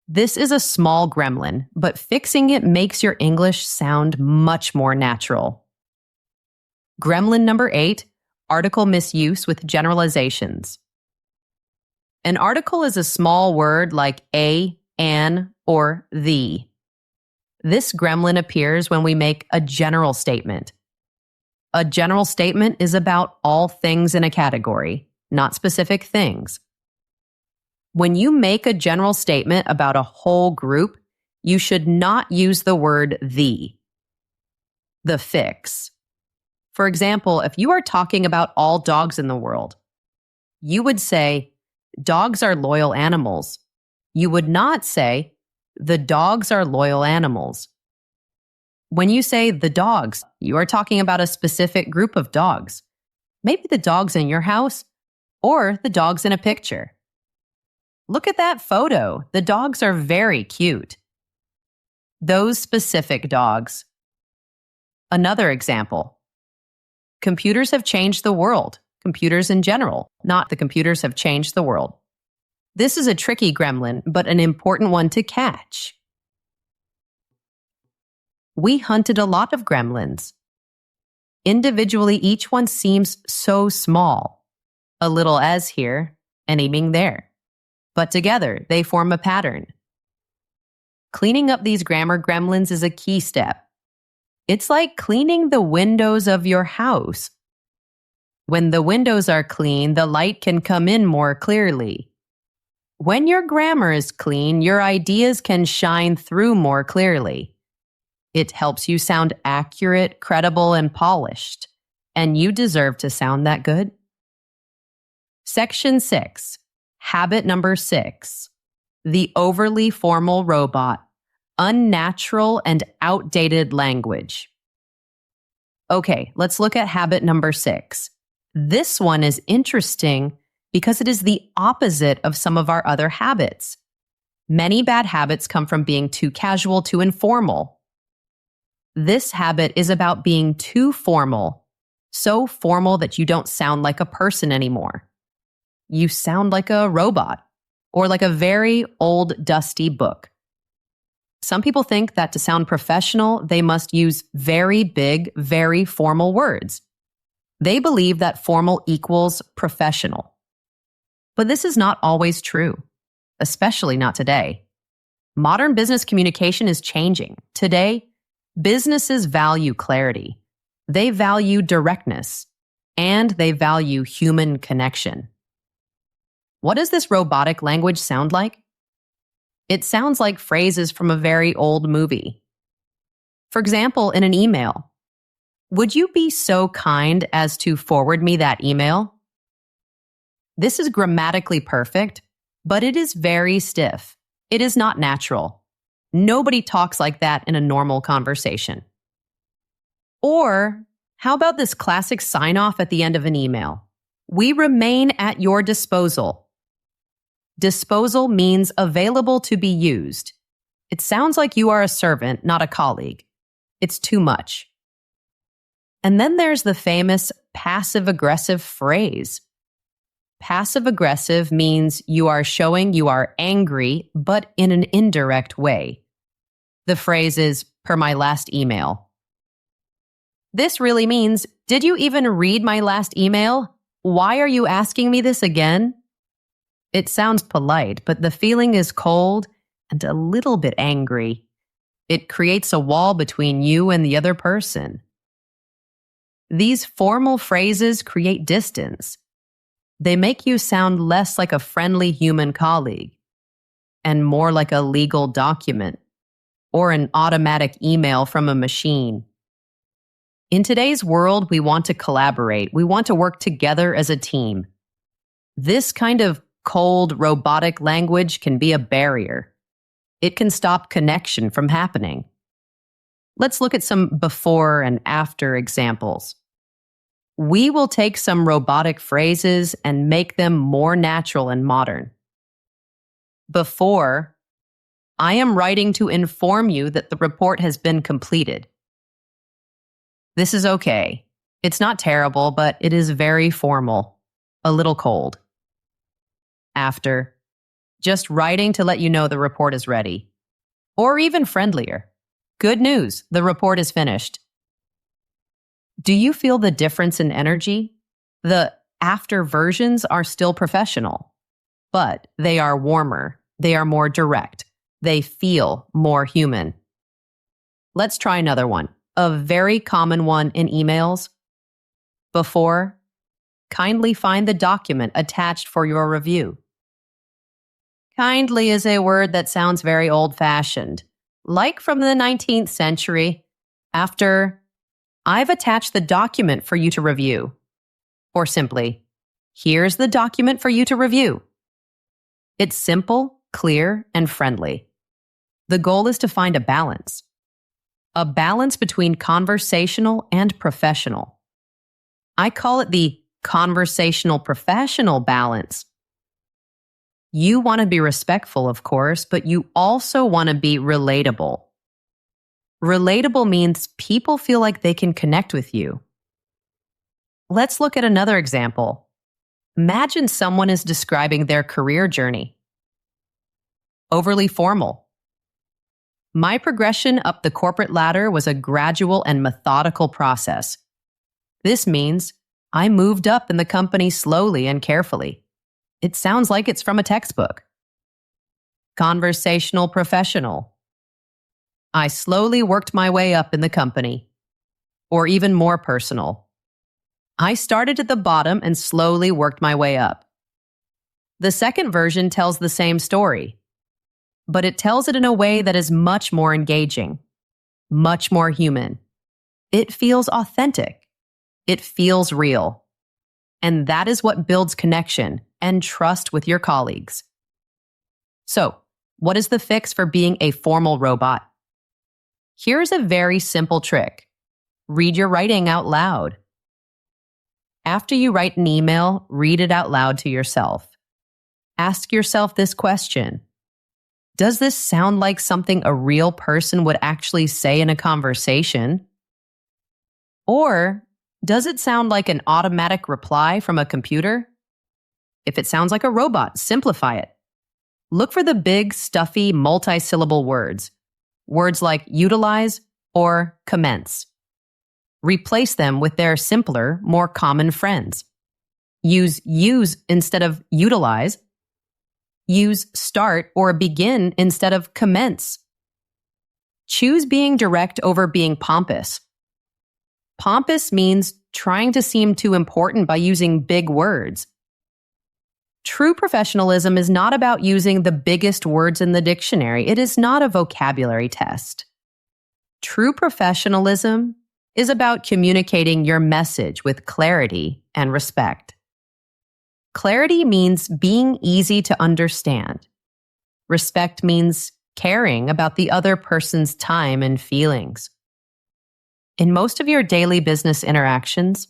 A: This is a small gremlin, but fixing it makes your English sound much more natural. Gremlin number 8, article misuse with generalizations. An article is a small word like a, an, or the. This gremlin appears when we make a general statement. A general statement is about all things in a category, not specific things. When you make a general statement about a whole group, you should not use the word the. The fix. For example, if you are talking about all dogs in the world, you would say, dogs are loyal animals. You would not say, the dogs are loyal animals. When you say the dogs, you are talking about a specific group of dogs. Maybe the dogs in your house or the dogs in a picture. Look at that photo. The dogs are very cute. Those specific dogs. Another example. Computers have changed the world. Computers in general, not the computers have changed the world. This is a tricky gremlin, but an important one to catch. We hunted a lot of gremlins. Individually, each one seems so small. A little as here, and aiming there. But together, they form a pattern. Cleaning up these grammar gremlins is a key step. It's like cleaning the windows of your house. When the windows are clean, the light can come in more clearly. When your grammar is clean, your ideas can shine through more clearly. It helps you sound accurate, credible, and polished. And you deserve to sound that good. Section 6. Habit number 6. The overly formal robot. Unnatural and outdated language. Okay, let's look at habit number 6. This one is interesting because it is the opposite of some of our other habits. Many bad habits come from being too casual, too informal. This habit is about being too formal, so formal that you don't sound like a person anymore. You sound like a robot or like a very old, dusty book. Some people think that to sound professional, they must use very big, very formal words. They believe that formal equals professional. But this is not always true, especially not today. Modern business communication is changing. Today, businesses value clarity. They value directness, and they value human connection. What does this robotic language sound like? It sounds like phrases from a very old movie. For example, in an email, would you be so kind as to forward me that email? This is grammatically perfect, but it is very stiff. It is not natural. Nobody talks like that in a normal conversation. Or, how about this classic sign-off at the end of an email? We remain at your disposal. Disposal means available to be used. It sounds like you are a servant, not a colleague. It's too much. And then there's the famous passive-aggressive phrase. Passive-aggressive means you are showing you are angry, but in an indirect way. The phrase is, per my last email. This really means, did you even read my last email? Why are you asking me this again? It sounds polite, but the feeling is cold and a little bit angry. It creates a wall between you and the other person. These formal phrases create distance. They make you sound less like a friendly human colleague and more like a legal document or an automatic email from a machine. In today's world, we want to collaborate. We want to work together as a team. This kind of cold, robotic language can be a barrier. It can stop connection from happening. Let's look at some before and after examples. We will take some robotic phrases and make them more natural and modern. Before, I am writing to inform you that the report has been completed. This is okay. It's not terrible, but it is very formal, a little cold. After, just writing to let you know the report is ready. Or even friendlier. Good news, the report is finished. Do you feel the difference in energy? The after versions are still professional, but they are warmer, they are more direct, they feel more human. Let's try another one, a very common one in emails. Before, kindly find the document attached for your review. Kindly is a word that sounds very old-fashioned, like from the 19th century. After, I've attached the document for you to review. Or simply, here's the document for you to review. It's simple, clear, and friendly. The goal is to find a balance between conversational and professional. I call it the conversational professional balance. You want to be respectful, of course, but you also want to be relatable. Relatable means people feel like they can connect with you. Let's look at another example. Imagine someone is describing their career journey. Overly formal. My progression up the corporate ladder was a gradual and methodical process. This means I moved up in the company slowly and carefully. It sounds like it's from a textbook. Conversational professional. I slowly worked my way up in the company. Or even more personal. I started at the bottom and slowly worked my way up. The second version tells the same story, but it tells it in a way that is much more engaging, much more human. It feels authentic. It feels real. And that is what builds connection and trust with your colleagues. So, what is the fix for being a formal robot? Here's a very simple trick. Read your writing out loud. After you write an email, read it out loud to yourself. Ask yourself this question. Does this sound like something a real person would actually say in a conversation? Or does it sound like an automatic reply from a computer? If it sounds like a robot, simplify it. Look for the big, stuffy, multi-syllable words. Words like utilize or commence. Replace them with their simpler, more common friends. Use instead of utilize. Use start or begin instead of commence. Choose being direct over being pompous. Pompous means trying to seem too important by using big words. True professionalism is not about using the biggest words in the dictionary. It is not a vocabulary test. True professionalism is about communicating your message with clarity and respect. Clarity means being easy to understand. Respect means caring about the other person's time and feelings. In most of your daily business interactions,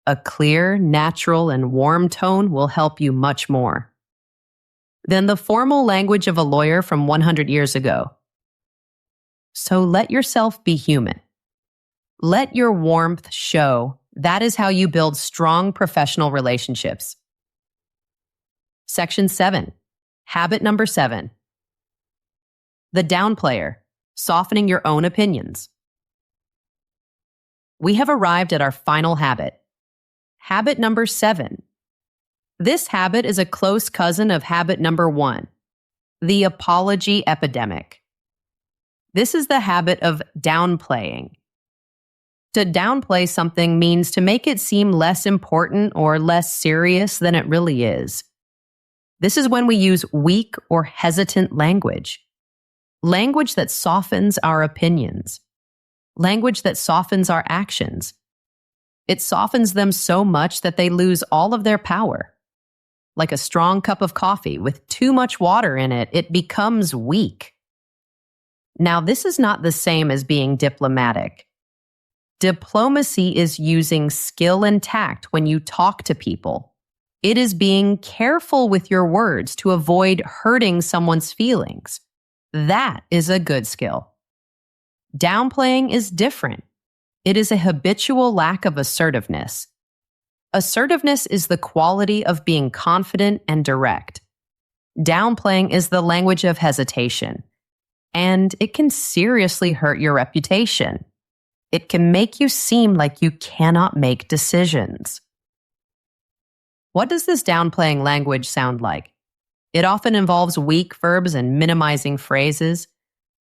A: a clear, natural, and warm tone will help you much more than the formal language of a lawyer from 100 years ago. So let yourself be human. Let your warmth show. That is how you build strong professional relationships. Section 7. Habit number 7. The downplayer, softening your own opinions. We have arrived at our final habit. Habit number 7. This habit is a close cousin of habit number 1, the apology epidemic. This is the habit of downplaying. To downplay something means to make it seem less important or less serious than it really is. This is when we use weak or hesitant language. Language that softens our opinions. Language that softens our actions. It softens them so much that they lose all of their power. Like a strong cup of coffee with too much water in it, it becomes weak. Now, this is not the same as being diplomatic. Diplomacy is using skill and tact when you talk to people. It is being careful with your words to avoid hurting someone's feelings. That is a good skill. Downplaying is different. It is a habitual lack of assertiveness. Assertiveness is the quality of being confident and direct. Downplaying is the language of hesitation, and it can seriously hurt your reputation. It can make you seem like you cannot make decisions. What does this downplaying language sound like? It often involves weak verbs and minimizing phrases.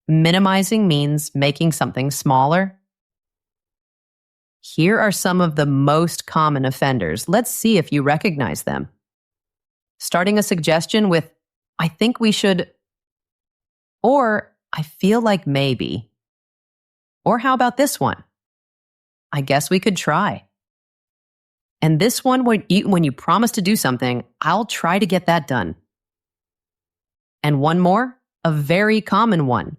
A: Minimizing means making something smaller. Here are some of the most common offenders. Let's see if you recognize them. Starting a suggestion with, I think we should, or I feel like maybe. Or how about this one? I guess we could try. And this one, when you promise to do something, I'll try to get that done. And one more, a very common one.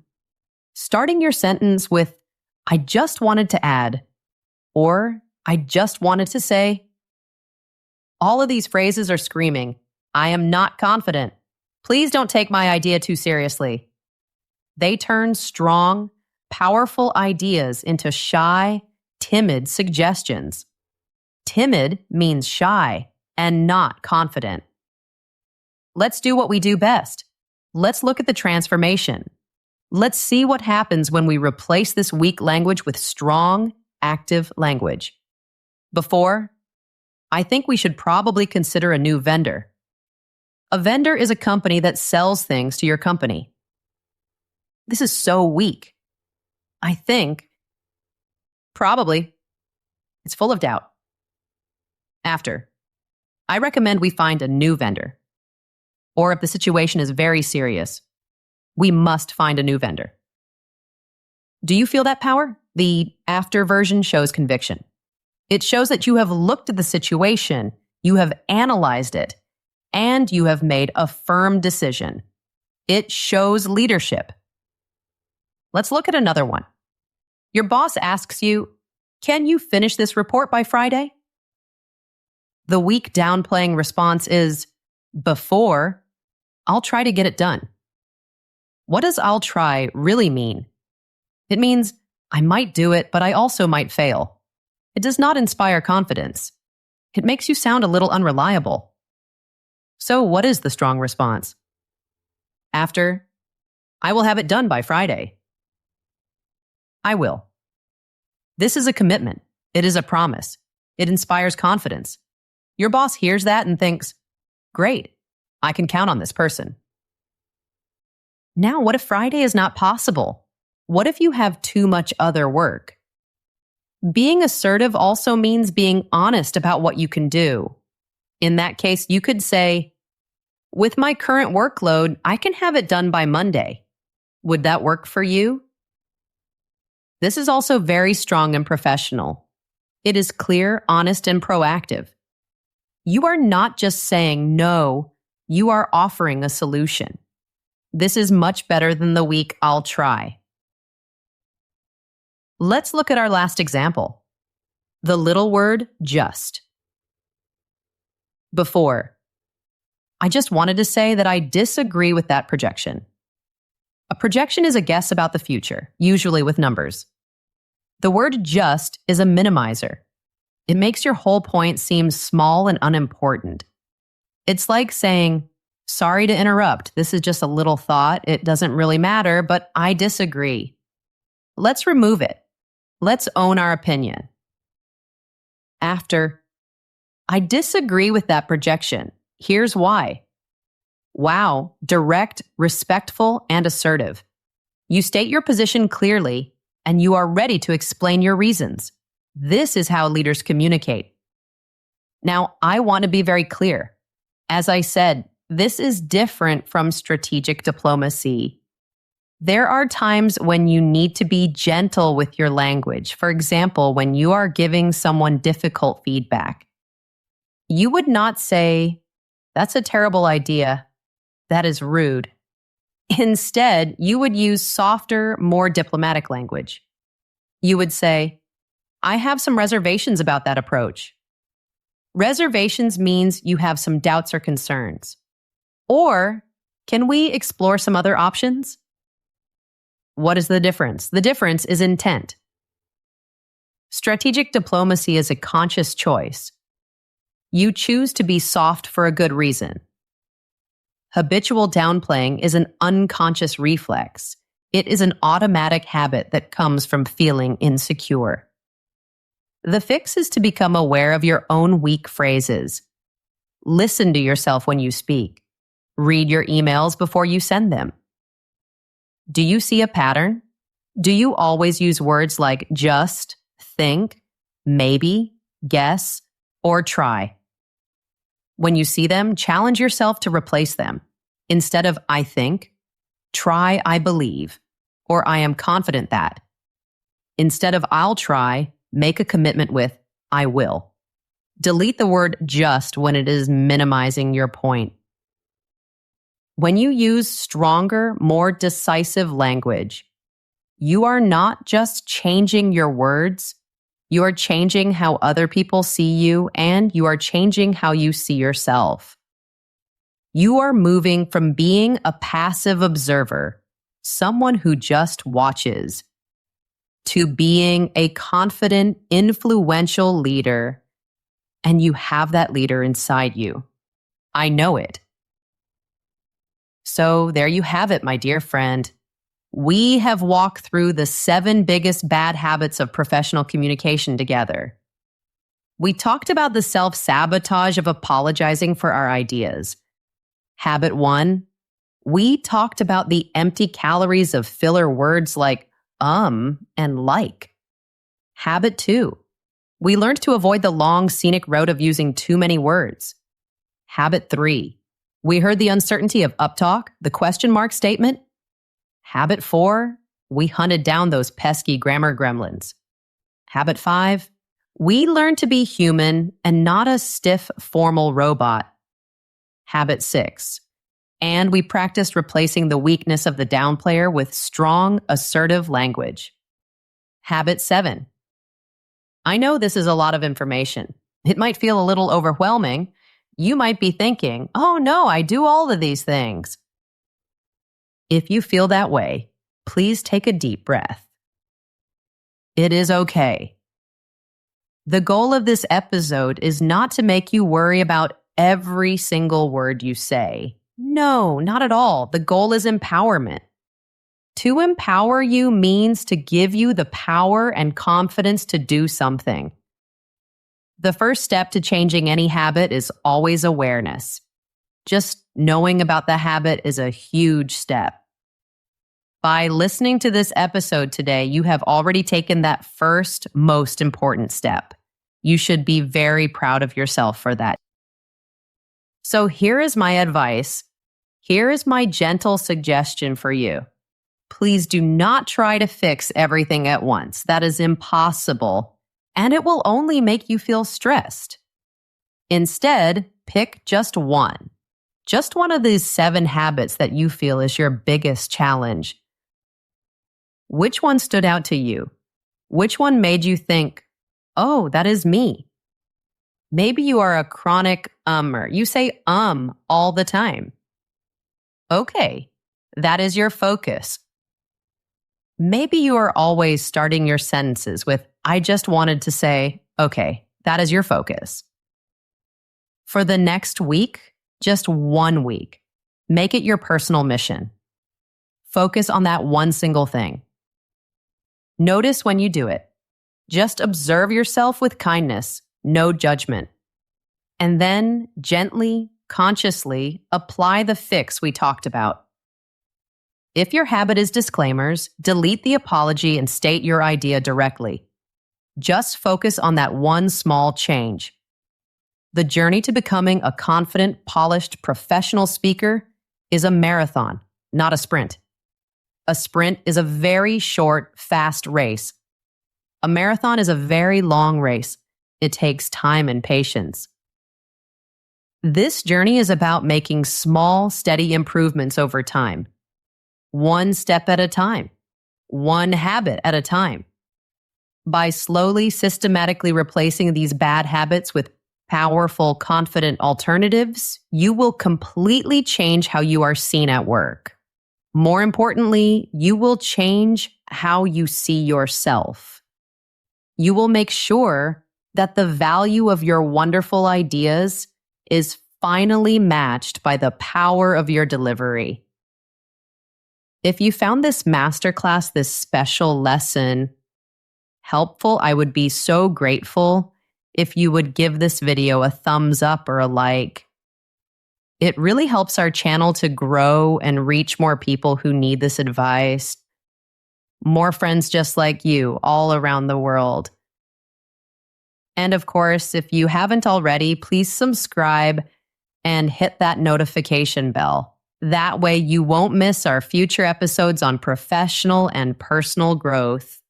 A: Starting your sentence with, I just wanted to add, or I just wanted to say. All of these phrases are screaming, I am not confident. Please don't take my idea too seriously. They turn strong, powerful ideas into shy, timid suggestions. Timid means shy and not confident. Let's do what we do best. Let's look at the transformation. Let's see what happens when we replace this weak language with strong, active language. Before, I think we should probably consider a new vendor. A vendor is a company that sells things to your company. This is so weak. I think. Probably. It's full of doubt. After. I recommend we find a new vendor. Or if the situation is very serious, we must find a new vendor. Do you feel that power? The after version shows conviction. It shows that you have looked at the situation, you have analyzed it, and you have made a firm decision. It shows leadership. Let's look at another one. Your boss asks you, can you finish this report by Friday? The weak downplaying response is, before, I'll try to get it done. What does I'll try really mean? It means I might do it, but I also might fail. It does not inspire confidence. It makes you sound a little unreliable. So what is the strong response? After, I will have it done by Friday. I will. This is a commitment. It is a promise. It inspires confidence. Your boss hears that and thinks, great, I can count on this person. Now, what if Friday is not possible? What if you have too much other work? Being assertive also means being honest about what you can do. In that case, you could say, with my current workload, I can have it done by Monday. Would that work for you? This is also very strong and professional. It is clear, honest, and proactive. You are not just saying no, you are offering a solution. This is much better than the weak I'll try. Let's look at our last example. The little word just. Before. I just wanted to say that I disagree with that projection. A projection is a guess about the future, usually with numbers. The word just is a minimizer. It makes your whole point seem small and unimportant. It's like saying, sorry to interrupt, this is just a little thought, it doesn't really matter, but I disagree. Let's remove it. Let's own our opinion. After, I disagree with that projection. Here's why. Wow, direct, respectful, and assertive. You state your position clearly, and you are ready to explain your reasons. This is how leaders communicate. Now, I want to be very clear. As I said, this is different from strategic diplomacy. There are times when you need to be gentle with your language. For example, when you are giving someone difficult feedback. You would not say, that's a terrible idea. That is rude. Instead, you would use softer, more diplomatic language. You would say, I have some reservations about that approach. Reservations means you have some doubts or concerns. Or, can we explore some other options? What is the difference? The difference is intent. Strategic diplomacy is a conscious choice. You choose to be soft for a good reason. Habitual downplaying is an unconscious reflex. It is an automatic habit that comes from feeling insecure. The fix is to become aware of your own weak phrases. Listen to yourself when you speak. Read your emails before you send them. Do you see a pattern? Do you always use words like just, think, maybe, guess, or try? When you see them, challenge yourself to replace them. Instead of I think, try I believe, or I am confident that. Instead of I'll try, make a commitment with I will. Delete the word just when it is minimizing your point. When you use stronger, more decisive language, you are not just changing your words, you are changing how other people see you, and you are changing how you see yourself. You are moving from being a passive observer, someone who just watches, to being a confident, influential leader, and you have that leader inside you. I know it. So there you have it, my dear friend. We have walked through the 7 biggest bad habits of professional communication together. We talked about the self-sabotage of apologizing for our ideas. Habit 1, we talked about the empty calories of filler words like and like. Habit 2, we learned to avoid the long scenic road of using too many words. Habit 3, we heard the uncertainty of uptalk, the question mark statement. Habit 4, we hunted down those pesky grammar gremlins. Habit 5, we learned to be human and not a stiff, formal robot. Habit 6, and we practiced replacing the weakness of the downplayer with strong, assertive language. Habit 7, I know this is a lot of information. It might feel a little overwhelming. You might be thinking, oh no, I do all of these things. If you feel that way, please take a deep breath. It is okay. The goal of this episode is not to make you worry about every single word you say. No, not at all. The goal is empowerment. To empower you means to give you the power and confidence to do something. The first step to changing any habit is always awareness. Just knowing about the habit is a huge step. By listening to this episode today, you have already taken that first, most important step. You should be very proud of yourself for that. So here is my advice. Here is my gentle suggestion for you. Please do not try to fix everything at once. That is impossible, and it will only make you feel stressed. Instead, pick just one. Just one of these 7 habits that you feel is your biggest challenge. Which one stood out to you? Which one made you think, oh, that is me? Maybe you are a chronic ummer. You say all the time. Okay, that is your focus. Maybe you are always starting your sentences with, I just wanted to say, okay, that is your focus. For the next week, just 1 week, make it your personal mission. Focus on that one single thing. Notice when you do it. Just observe yourself with kindness, no judgment. And then gently, consciously apply the fix we talked about. If your habit is disclaimers, delete the apology and state your idea directly. Just focus on that one small change. The journey to becoming a confident, polished, professional speaker is a marathon, not a sprint. A sprint is a very short, fast race. A marathon is a very long race. It takes time and patience. This journey is about making small, steady improvements over time. One step at a time. One habit at a time. By slowly, systematically replacing these bad habits with powerful, confident alternatives, you will completely change how you are seen at work. More importantly, you will change how you see yourself. You will make sure that the value of your wonderful ideas is finally matched by the power of your delivery. If you found this masterclass, this special lesson, helpful, I would be so grateful if you would give this video a thumbs up or a like. It really helps our channel to grow and reach more people who need this advice. More friends just like you all around the world. And of course, if you haven't already, please subscribe and hit that notification bell. That way you won't miss our future episodes on professional and personal growth.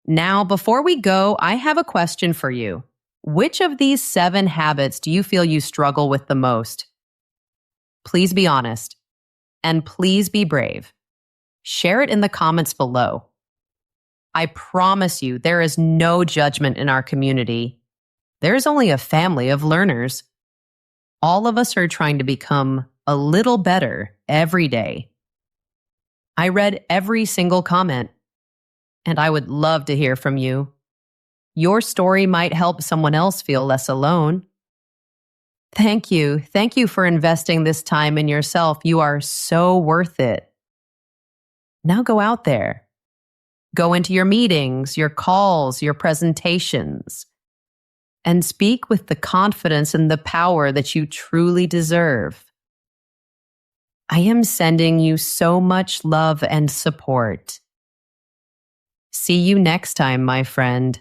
A: Now, before we go, I have a question for you. Which of these 7 habits do you feel you struggle with the most? Please be honest. And please be brave. Share it in the comments below. I promise you, there is no judgment in our community. There's only a family of learners. All of us are trying to become a little better every day. I read every single comment, and I would love to hear from you. Your story might help someone else feel less alone. Thank you. Thank you for investing this time in yourself. You are so worth it. Now go out there. Go into your meetings, your calls, your presentations, and speak with the confidence and the power that you truly deserve. I am sending you so much love and support. See you next time, my friend.